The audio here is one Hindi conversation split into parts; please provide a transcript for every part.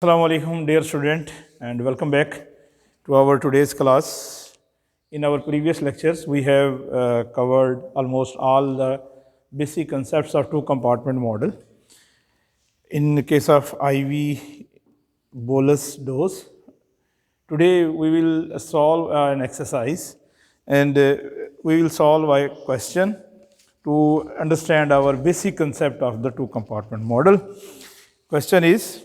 Assalamu alaikum, dear student, and welcome back to our today's class. In our previous lectures, we have covered almost all the basic concepts of two compartment model. In the case of IV bolus dose, today we will solve an exercise and we will solve a question to understand our basic concept of the two compartment model. Question is,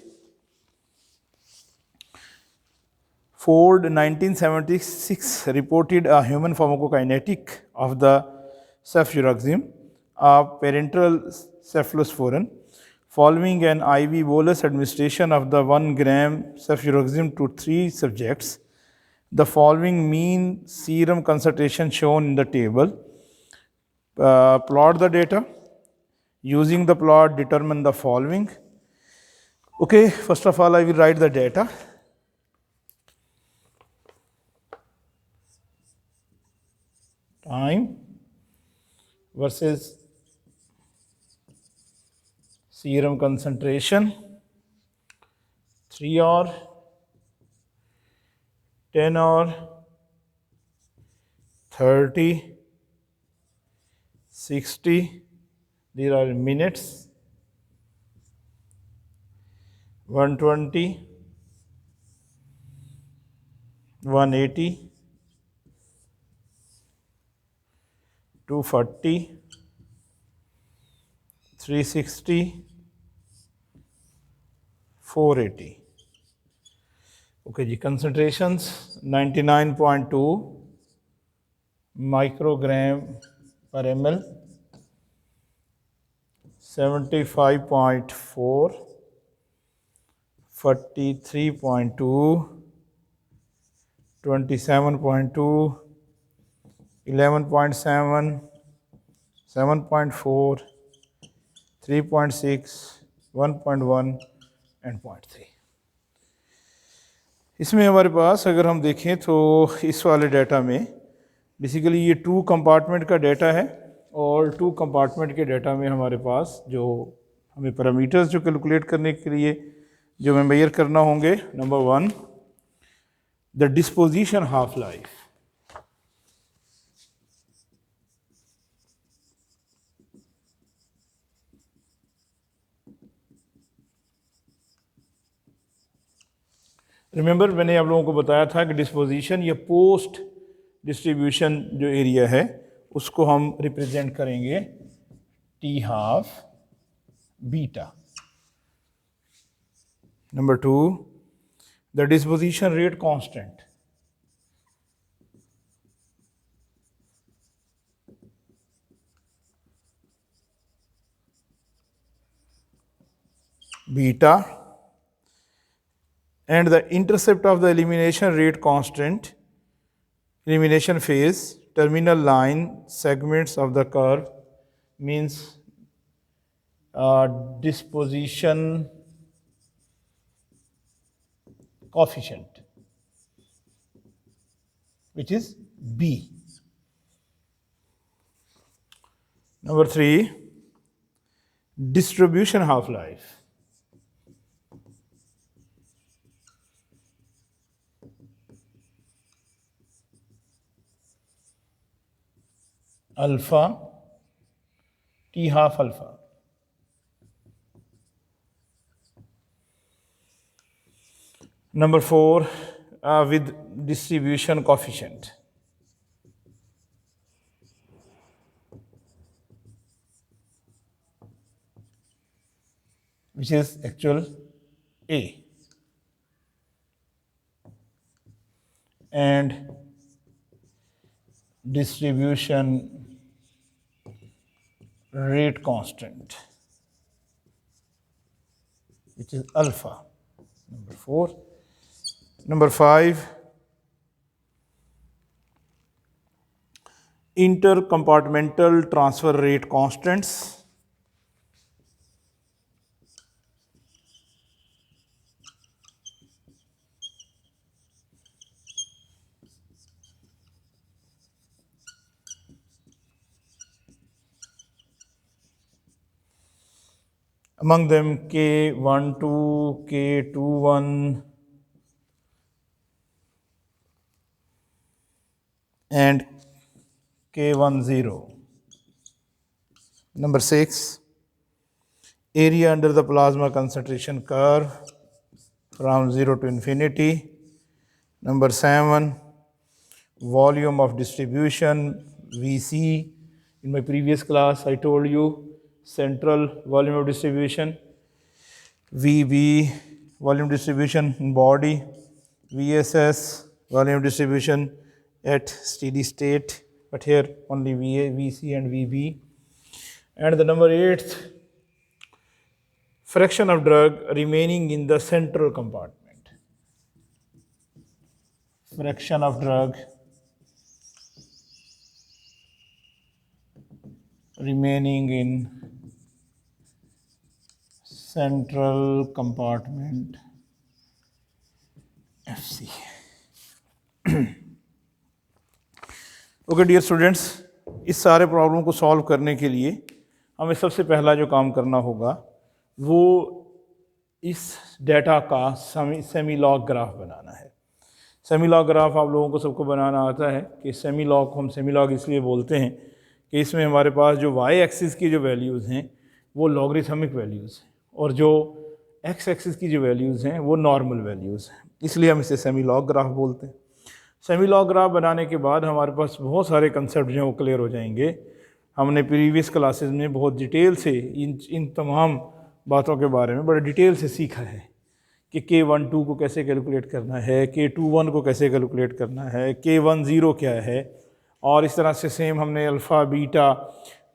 Ford 1976 reported a human pharmacokinetic of the ceftriaxone, a parenteral cephalosporin, following an IV bolus administration of the 1 gram ceftriaxone to 3 subjects. The following mean serum concentration shown in the table. Plot the data. Using the plot, determine the following. Okay, first of all, I will write the data. Time versus serum concentration, 3 hour, 10 hour, 30, 60, these are minutes, 120, 180, 240, 360, 480. Okay, the concentrations 99.2 microgram per ml, 75.4, 43.2, 27.2, 11.7, 7.4, 3.6, 1.1 and 0.3. इसमें हमारे पास अगर हम देखें तो इस वाले डाटा में बेसिकली ये टू कंपार्टमेंट का डाटा है और टू कंपार्टमेंट के डाटा में हमारे पास जो हमें पैरामीटर्स जो कैलकुलेट करने के लिए जो हमें मेजर करना होंगे, number 1 the disposition half life. Remember मैंने आप लोगों को बताया था कि डिस्पोजिशन या पोस्ट डिस्ट्रीब्यूशन जो एरिया है उसको हम रिप्रेजेंट करेंगे T half beta. Number 2 the disposition rate constant. Beta and the intercept of the elimination rate constant, elimination phase, terminal line segments of the curve means disposition coefficient, which is B. Number 3 distribution half-life. Alpha T half alpha. Number 4 with distribution coefficient. Which is actual A. And distribution rate constant, which is alpha. Number 4. Number 5 intercompartmental transfer rate constants. among them K12, K21 and K10. Number 6, area under the plasma concentration curve from 0 to infinity. Number 7, volume of distribution VC. In my previous class I told you central volume of distribution, VB volume distribution in body, VSS volume distribution at steady state, but here only VA, VC and VB. And the number 8, fraction of drug remaining in the central compartment. Fraction of drug remaining in central compartment FC. Okay dear students, इस सारे प्रॉब्लम को सॉल्व करने के लिए हमें सबसे पहला जो काम करना होगा वो इस डेटा का सेमी लॉग ग्राफ बनाना है। सेमी लॉग ग्राफ आप लोगों को सबको बनाना आता है कि सेमी लॉग को हम सेमी लॉग इसलिए बोलते हैं कि इसमें हमारे पास जो वाई एक्सिस की जो वैल्यूज़ हैं वो लॉगरिथमिक वैल्यूज़ हैं और जो एक्स एक्सिस की जो वैल्यूज़ हैं वो नॉर्मल वैल्यूज़ हैं, इसलिए हम इसे सेमी लॉग ग्राफ बोलते हैं। सेमी लॉग ग्राफ बनाने के बाद हमारे पास बहुत सारे कंसेप्ट जो हैं वो क्लियर हो जाएंगे। हमने प्रीवियस क्लासेस में बहुत डिटेल से इन तमाम बातों के बारे में बड़े डिटेल से सीखा है कि K12 को कैसे कैलकुलेट करना है, K21 को कैसे कैलकुलेट करना है, K10 क्या है, और इस तरह से सेम हमने अल्फ़ा बीटा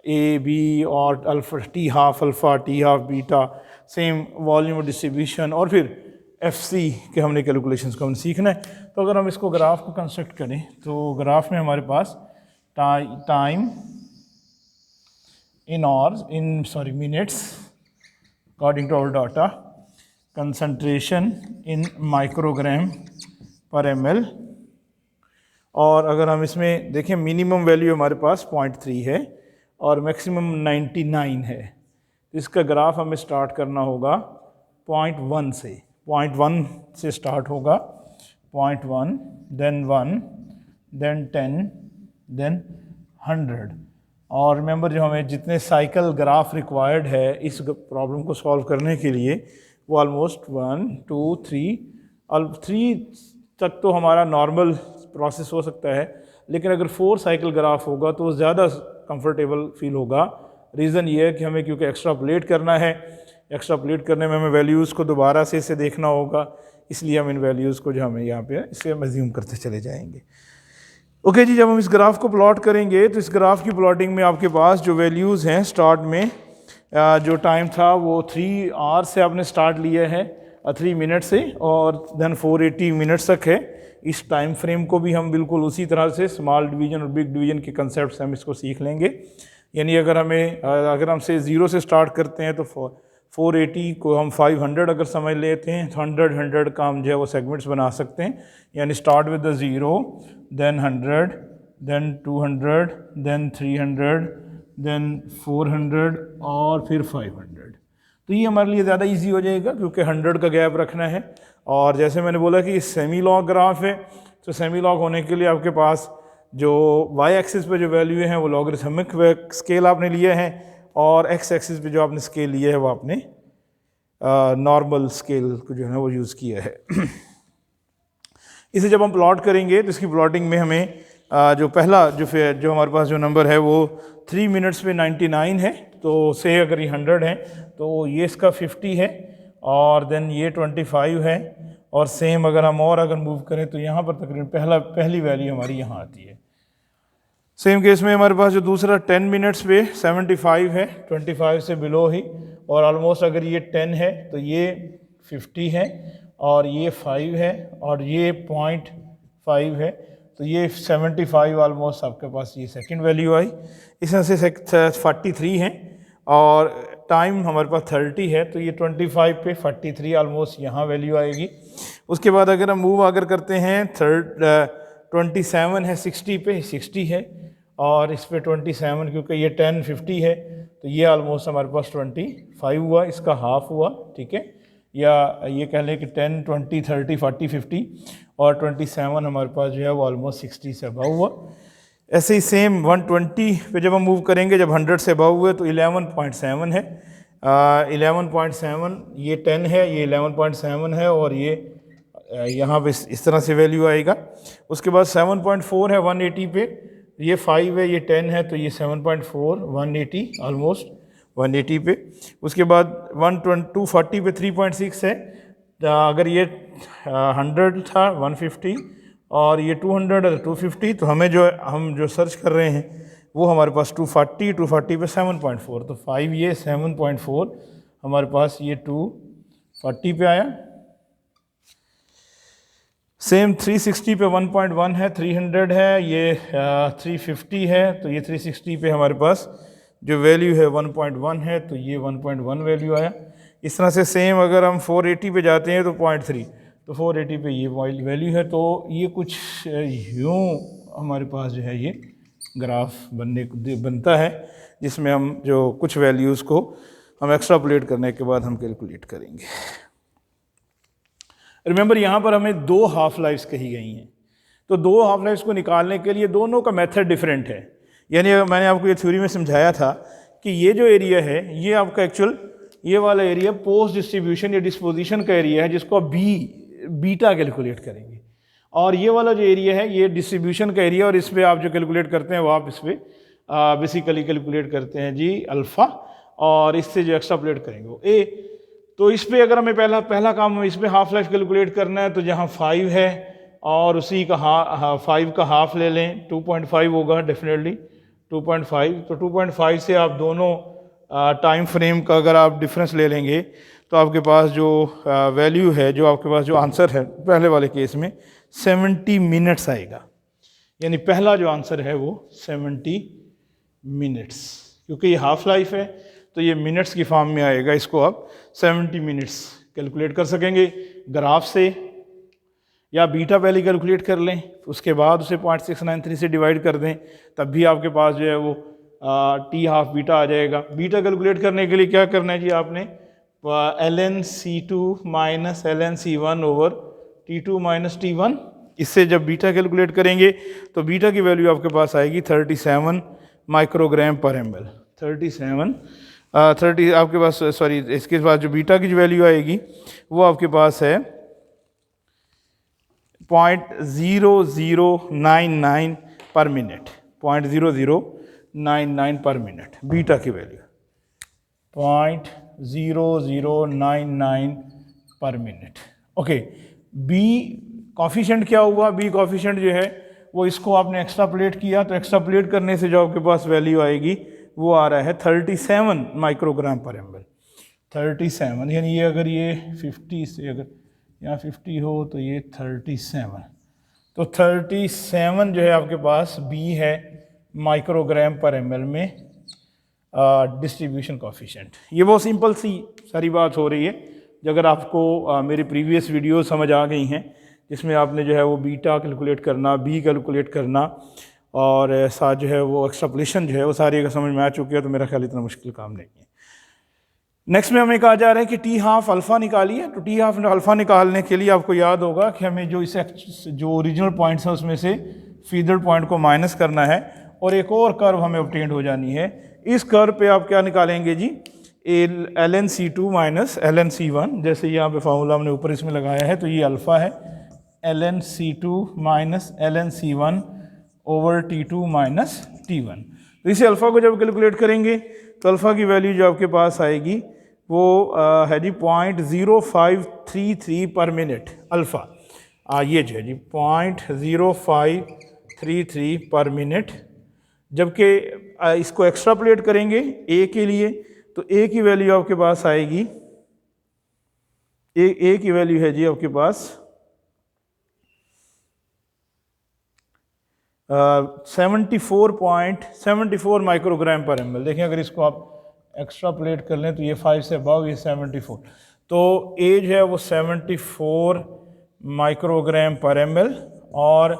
ए बी और alpha T half alpha T half beta same volume distribution और फिर FC के हमने कैलकुलेशंस को हम सीखना है। तो अगर हम इसको ग्राफ को कंस्ट्रक्ट करें तो ग्राफ में हमारे पास time in hours in minutes according to our data, concentration in microgram पर ml, और अगर हम इसमें देखें मिनिमम वैल्यू हमारे पास 0.3 है और मैक्सिमम 99 है। तो इसका ग्राफ हमें स्टार्ट करना होगा 0.1 से, 0.1 से स्टार्ट होगा, 0.1 देन 1 देन 10 देन 100। और रिमेंबर जो हमें जितने साइकिल ग्राफ रिक्वायर्ड है इस प्रॉब्लम को सॉल्व करने के लिए वो ऑलमोस्ट 1 2 3 तक तो हमारा नॉर्मल प्रोसेस हो सकता है, लेकिन अगर 4 साइकिल ग्राफ होगा तो ज़्यादा कंफर्टेबल फील होगा। रीज़न ये है कि हमें क्योंकि एक्स्ट्रापोलेट करना है, एक्स्ट्रापोलेट करने में हमें वैल्यूज़ को दोबारा से इसे देखना होगा, इसलिए हम इन वैल्यूज़ को जो हमें यहाँ पे इसे अज्यूम करते चले जाएंगे। ओके जी, जब हम इस ग्राफ को प्लॉट करेंगे तो इस ग्राफ की प्लॉटिंग में आपके पास जो वैल्यूज़ हैं स्टार्ट में जो टाइम था वो 3 आवर से आपने स्टार्ट लिया है, 3 मिनट से, और देन 480 मिनट्स तक है। इस टाइम फ्रेम को भी हम बिल्कुल उसी तरह से स्मॉल डिवीज़न और बिग डिवीज़न के कंसेप्ट से हम इसको सीख लेंगे। यानी अगर हम से 0 से स्टार्ट करते हैं तो 480 को हम 500 अगर समझ लेते हैं तो 100 का हम जो है वो सेगमेंट्स बना सकते हैं। यानी start with the 0 then 100 then 200 then 300 then 400 और फिर 500। तो ये हमारे लिए ज़्यादा इजी हो जाएगा क्योंकि 100 का गैप रखना है। और जैसे मैंने बोला कि सेमी लॉग ग्राफ है, तो सेमी लॉग होने के लिए आपके पास जो वाई एक्सिस पे जो वैल्यू है वो लॉगरिथमिक स्केल आपने लिया है और एक्स एक्सिस पे जो आपने स्केल लिया है वो आपने नॉर्मल स्केल को जो है वो यूज़ किया है। इसे जब हम प्लॉट करेंगे तो इसकी प्लॉटिंग में हमें जो पहला जो हमारे पास जो नंबर है वो 3 मिनट्स पे 99 है, तो से अगर ये 100 है तो ये इसका 50 है और देन ये 25 है, और सेम अगर हम अगर मूव करें तो यहाँ पर तकरीबन पहली वैल्यू हमारी यहाँ आती है। सेम केस में हमारे पास जो दूसरा 10 मिनट्स पे 75 है, 25 से बिलो ही, और ऑलमोस्ट अगर ये 10 है तो ये 50 है और ये 5 है और ये 0.5 है, तो ये 75 ऑलमोस्ट आपके पास ये सेकंड वैल्यू आई। इसमें से 43 है और टाइम हमारे पास 30 है, तो ये 25 पे 43 ऑलमोस्ट यहाँ वैल्यू आएगी। उसके बाद अगर हम मूव करते हैं 27 है 60 पे 60 है और इस पे 27 क्योंकि ये 10 50 है तो ये ऑलमोस्ट हमारे पास 5 हुआ, इसका हाफ हुआ, ठीक है, या ये कह लें कि 10, 20, 30, 40, 50 और 27 हमारे पास जो है वो ऑलमोस्ट 60 से अबव हुआ। ऐसे ही सेम 120 पे जब हम मूव करेंगे, जब 100 से अबव हुए तो 11.7 है, 11.7, ये 10 है, ये 11.7 है, और ये यहाँ पे इस तरह से वैल्यू आएगा। उसके बाद 7.4 है 180 पे, ये 5 है, ये 10 है, तो ये 7.4 180 ऑलमोस्ट 180 पे। उसके बाद 240 पे 3.6 है, अगर ये 100 था 150 और ये 200 है 250, तो हम जो सर्च कर रहे हैं वो हमारे पास 240 पे 7.4, तो 5 ये 7.4 हमारे पास ये 240 पे आया। सेम 360 पे 1.1 है, 300 है, ये 350 है, तो ये 360 पे हमारे पास जो वैल्यू है 1.1 है, तो ये 1.1 वैल्यू आया। इस तरह से सेम अगर हम 480 पे जाते हैं तो 0.3, तो 480 पे ये वैल्यू है। तो ये कुछ यूँ हमारे पास जो है ये ग्राफ बनता है, जिसमें हम जो कुछ वैल्यूज़ को हम एक्स्ट्रापोलेट करने के बाद हम कैलकुलेट करेंगे। रिमेंबर यहाँ पर हमें 2 हाफ लाइफ्स कही गई हैं, तो 2 हाफ लाइफ्स को निकालने के लिए दोनों का मेथड डिफरेंट है। यानी मैंने आपको ये थ्योरी में समझाया था कि ये जो एरिया है ये आपका एक्चुअल ये वाला एरिया पोस्ट डिस्ट्रीब्यूशन या डिस्पोजिशन का एरिया है, जिसको आप बीटा कैलकुलेट करेंगे, और ये वाला जो एरिया है ये डिस्ट्रीब्यूशन का एरिया, और इस पर आप जो कैलकुलेट करते हैं वो आप इस पर बेसिकली कैलकुलेट करते हैं जी अल्फ़ा, और इससे जो एक्स्ट्रापोलेट करेंगे वो ए। तो इस पर अगर हमें पहला काम इस पर हाफ लाइफ कैलकुलेट करना है, तो जहाँ 5 है और उसी का 5 का हाफ ले लें, 2.5 होगा डेफिनेटली 2.5। तो 2.5 से आप दोनों टाइम फ्रेम का अगर आप डिफरेंस ले लेंगे तो आपके पास जो वैल्यू है, जो आपके पास जो आंसर है पहले वाले केस में 70 मिनट्स आएगा। यानी पहला जो आंसर है वो 70 मिनट्स, क्योंकि ये हाफ लाइफ है तो ये मिनट्स की फॉर्म में आएगा। इसको आप 70 मिनट्स कैलकुलेट कर सकेंगे ग्राफ से, या बीटा पहले कैलकुलेट कर लें, उसके बाद उसे 0.693 से डिवाइड कर दें, तब भी आपके पास जो है वो टी हाफ बीटा आ जाएगा। बीटा कैलकुलेट करने के लिए क्या करना है जी, आपने ln(c2 - ln(c1) over t2 - t1, इससे जब बीटा कैलकुलेट करेंगे तो बीटा की वैल्यू आपके पास आएगी 37 माइक्रोग्राम पर ml। 30 आपके पास, सॉरी, इसके बाद जो बीटा की जो वैल्यू आएगी वो आपके पास है 0.0099 पर मिनट, 0.0099 पर मिनट बीटा की वैल्यू 0.0099 पर मिनट। ओके, बी कॉफिशेंट क्या हुआ, बी कॉफिशेंट जो है वो इसको आपने एक्स्ट्रापोलेट किया, तो एक्स्ट्रापोलेट करने से जो आपके पास वैल्यू आएगी वो आ रहा है 37 माइक्रोग्राम पर ml। 37 यानी ये अगर ये 50 से अगर यहाँ 50 हो तो ये 37, तो 37 जो है आपके पास बी है माइक्रोग्राम पर ml में डिस्ट्रीब्यूशन कॉफिशेंट। ये बहुत सिंपल सी सारी बात हो रही है। जो अगर आपको मेरी प्रीवियस वीडियो समझ आ गई हैं, जिसमें आपने जो है वो बीटा कैलकुलेट करना, बी कैलकुलेट करना और साथ जो है वो एक्स्ट्रापोलेशन जो है वो सारी अगर समझ में आ चुकी है, तो मेरा ख्याल इतना मुश्किल काम नहीं है। नेक्स्ट में हमें कहा जा रहा है कि टी हाफ अल्फ़ा निकालिए। तो टी हाफ अल्फ़ा निकालने के लिए आपको याद होगा कि हमें जो जो ओरिजिनल पॉइंट्स हैं उसमें से फीडर पॉइंट को माइनस करना है, और एक और कर्व हमें ऑब्टेंड हो जानी है। इस कर्व पे आप क्या निकालेंगे जी, ln(c2 - ln(c1), जैसे यहाँ पे फार्मूला हमने ऊपर इसमें लगाया है, तो ये अल्फ़ा है ln(c2 - ln(c1) over t2 - t1। तो इसे अल्फ़ा को जब कैलकुलेट करेंगे तो अल्फ़ा की वैल्यू जो आपके पास आएगी वो है जी 0.0533 पर मिनट अल्फ़ा। ये जो है जी 0.0533 पर मिनट। जबकि इसको एक्स्ट्रापोलेट करेंगे ए के लिए, तो ए की वैल्यू आपके पास आएगी, ए की वैल्यू है जी आपके पास 74.74 माइक्रोग्राम पर ml। देखिए अगर इसको आप एक्स्ट्रापोलेट कर लें तो ये 5 से अबव, ये 74, तो ए जो है वो 74 माइक्रोग्राम पर ml, और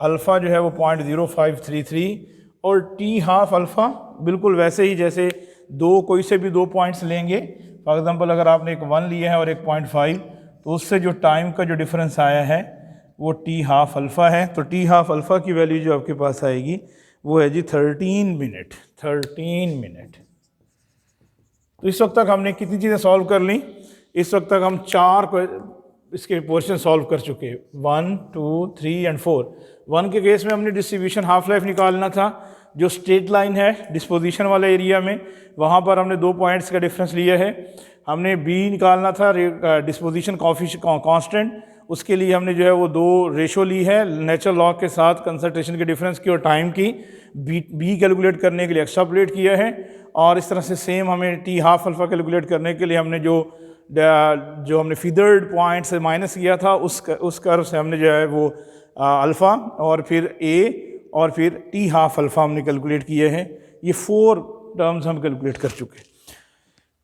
अल्फ़ा जो है वो 0.0533, और टी हाफ अल्फ़ा बिल्कुल वैसे ही जैसे दो कोई से भी 2 पॉइंट्स लेंगे, फॉर एग्जांपल अगर आपने एक 1 लिया है और एक 0.5, तो उससे जो टाइम का जो डिफरेंस आया है वो टी हाफ अल्फ़ा है। तो टी हाफ अल्फ़ा की वैल्यू जो आपके पास आएगी वो है जी 13 मिनट। 13 मिनट। तो इस वक्त तक हमने कितनी चीज़ें सॉल्व कर ली? इस वक्त तक हम 4 इसके पोर्शन सॉल्व कर चुके, 1, 2, 3 एंड 4। 1 के केस में हमने डिस्ट्रीब्यूशन हाफ लाइफ निकालना था, जो स्ट्रेट लाइन है डिस्पोजिशन वाले एरिया में, वहाँ पर हमने 2 पॉइंट्स का डिफरेंस लिया है। हमने बी निकालना था डिस्पोजिशन कांस्टेंट, उसके लिए हमने जो है वो 2 रेशो ली है नेचुरल लॉग के साथ कंसंट्रेशन के डिफरेंस की और टाइम की। बी कैलकुलेट करने के लिए एक्स्ट्रापोलेट किया है। और इस तरह से सेम हमें टी हाफ अल्फ़ा कैलकुलेट करने के लिए हमने जो हमने फीदर्ड पॉइंट से माइनस किया था उस कर्व से हमने जो है वो अल्फ़ा और फिर ए और फिर टी हाफ अल्फ़ा हमने कैलकुलेट किए हैं। ये 4 टर्म्स हम कैलकुलेट कर चुके।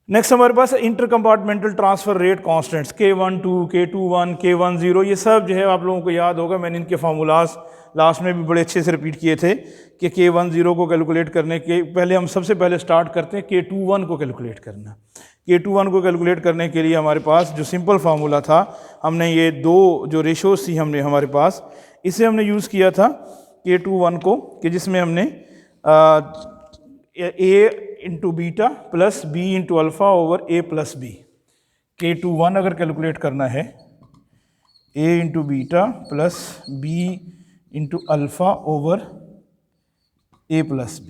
नेक्स्ट हमारे पास inter compartmental transfer rate constants K12, K21, K10, ये सब जो है आप लोगों को याद होगा, मैंने इनके फार्मूलाज लास्ट में भी बड़े अच्छे से रिपीट किए थे कि K10 को कैलकुलेट करने के पहले हम सबसे पहले स्टार्ट करते हैं K21 को कैलकुलेट करना। K21 को कैलकुलेट करने के लिए हमारे पास जो सिंपल फार्मूला था, हमने ये 2 जो रेशोज़ थी हमने हमारे पास, इसे हमने यूज़ किया था K21 को, कि जिसमें हमने A into beta plus B into alpha over A plus B। K21 अगर कैलकुलेट करना है A into beta plus B into alpha over A plus B।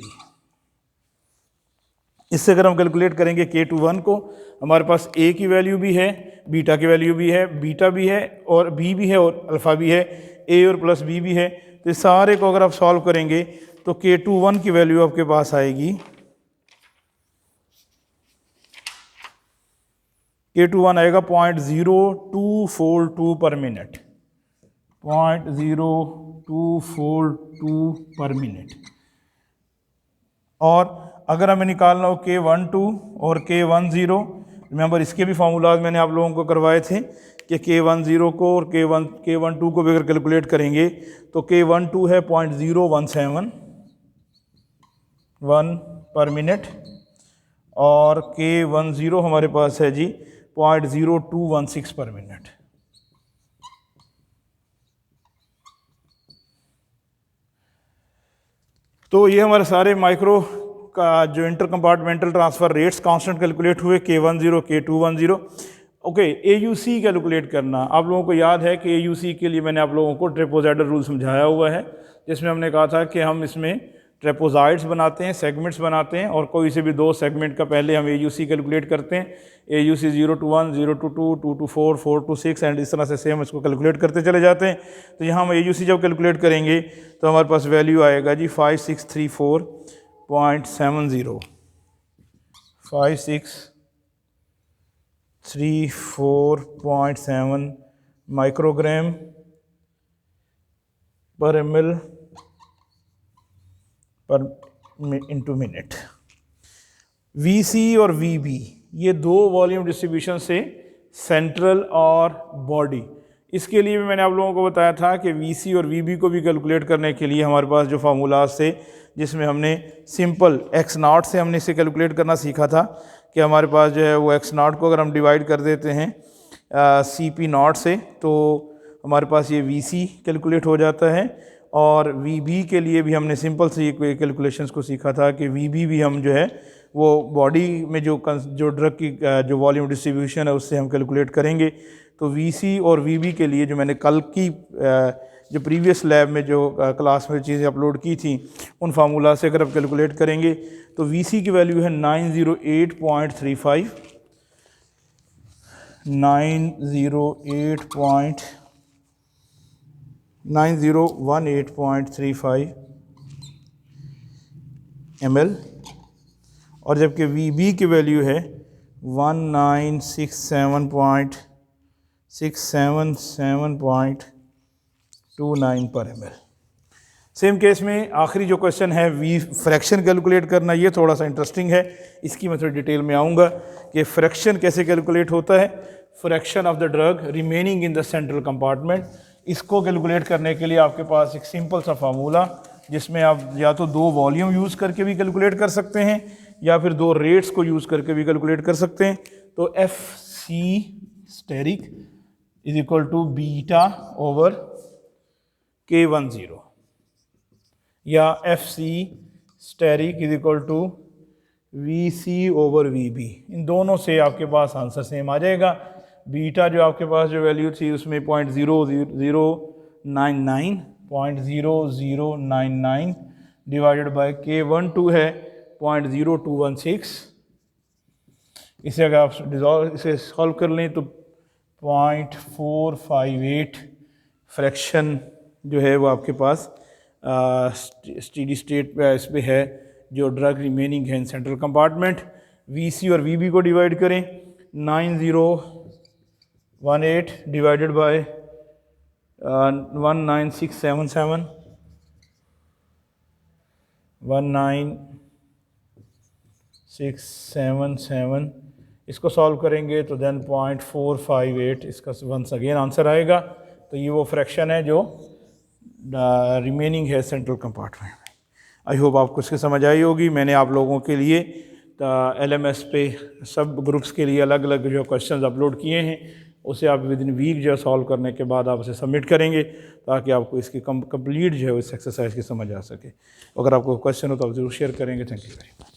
इससे अगर हम कैलकुलेट करेंगे K21 को, हमारे पास A की वैल्यू भी है, बीटा की वैल्यू भी है, बीटा भी है और B भी है और अल्फ़ा भी है, A और प्लस B भी है। तो इस सारे को अगर आप सॉल्व करेंगे तो K21 की वैल्यू आपके पास आएगी, K21 आएगा 0.0242 पर मिनट, 0.0242 पर मिनट। और अगर हमें निकालना हो K12 और K10, रिमेंबर इसके भी फार्मूलाज मैंने आप लोगों को करवाए थे कि K10 को और K12 को भी अगर कैलकुलेट करेंगे तो K12 है 0.0171 पर मिनट और K10 हमारे पास है जी 0.0216 पर मिनट। तो ये हमारे सारे माइक्रो का जो inter compartmental transfer rates constant calculate हुए, K10, K210। Okay, AUC calculate करना, आप लोगों को याद है कि AUC के लिए मैंने आप लोगों को ट्रेपोज़ाइडल रूल समझाया हुआ है, जिसमें हमने कहा था कि हम इसमें ट्रेपोज़ाइड्स बनाते हैं, सेगमेंट्स बनाते हैं, और कोई से भी 2 सेगमेंट का पहले हम AUC कैलकुलेट करते हैं। AUC 0 to 1, 0 to 2, 2 to 4, 4 to 6 and इस तरह से सेम इसको कैलकुलेट करते चले जाते हैं। तो यहाँ हम AUC जब कैलकुलेट करेंगे तो हमारे पास वैल्यू आएगा जी 5634.70, 5634.7 माइक्रोग्राम पर ml पर इंटू मिनट। VC और VB ये 2 वॉल्यूम डिस्ट्रीब्यूशन से सेंट्रल और बॉडी, इसके लिए भी मैंने आप लोगों को बताया था कि VC और VB को भी कैलकुलेट करने के लिए हमारे पास जो फार्मूलाज थे, जिसमें हमने सिंपल x0 से हमने इसे कैलकुलेट करना सीखा था कि हमारे पास जो है वो x0 को अगर हम डिवाइड कर देते हैं CP0 से तो हमारे पास ये VC कैलकुलेट हो जाता है। और VB के लिए भी हमने सिंपल से ये कैलकुलेशंस को सीखा था कि VB भी हम जो है वो बॉडी में जो ड्रग की जो वॉल्यूम डिस्ट्रीब्यूशन है उससे हम कैलकुलेट करेंगे। तो VC और VB के लिए जो मैंने कल की जो प्रीवियस लैब में जो क्लास में चीज़ें अपलोड की थी उन फार्मूला से अगर आप कैलकुलेट करेंगे तो VC की वैल्यू है 908.35, 9018.35 ml, और जबकि VB की वैल्यू है 1967.677.29 पर ml। सेम केस में आखिरी जो क्वेश्चन है V फ्रैक्शन कैलकुलेट करना, ये थोड़ा सा इंटरेस्टिंग है, इसकी मैं थोड़ी डिटेल में आऊँगा कि फ्रैक्शन कैसे कैलकुलेट होता है। Fraction of the drug remaining in the central compartment, इसको कैलकुलेट करने के लिए आपके पास एक सिंपल सा फार्मूला, जिसमें आप या तो 2 वॉल्यूम यूज़ करके भी कैलकुलेट कर सकते हैं या फिर दो रेट्स को यूज़ करके भी कैलकुलेट कर सकते हैं। तो F C steric is equal to beta over K10 या F C steric is equal to V C over V B. इन दोनों से आपके पास आंसर सेम आ जाएगा। बीटा जो आपके पास जो वैल्यू थी उसमें 0.0099 डिवाइडेड बाय K12 है 0.0216। इसे अगर आप इसे सॉल्व कर लें तो 0.458 फ्रैक्शन जो है वो आपके पास स्टेडी स्टेट पे इस पे है जो ड्रग रिमेनिंग है इन सेंट्रल कंपार्टमेंट। वीसी और वीबी को डिवाइड करें 9018 डिवाइडेड बाय 19677 19677 इसको सॉल्व करेंगे तो देन 0.458 इसका वंस अगेन आंसर आएगा। तो ये वो फ्रैक्शन है जो रिमेनिंग है सेंट्रल कंपार्टमेंट में। आई होप आपको इसकी समझ आई होगी। मैंने आप लोगों के लिए LMS पे सब ग्रुप्स के लिए अलग अलग जो क्वेश्चंस अपलोड किए हैं उसे आप विद इन वीक जो सॉल्व करने के बाद आप उसे सबमिट करेंगे ताकि आपको इसकी कंप्लीट जो है इस एक्सरसाइज की समझ आ सके। अगर आपको क्वेश्चन हो तो आप ज़रूर शेयर करेंगे। Thank you very much.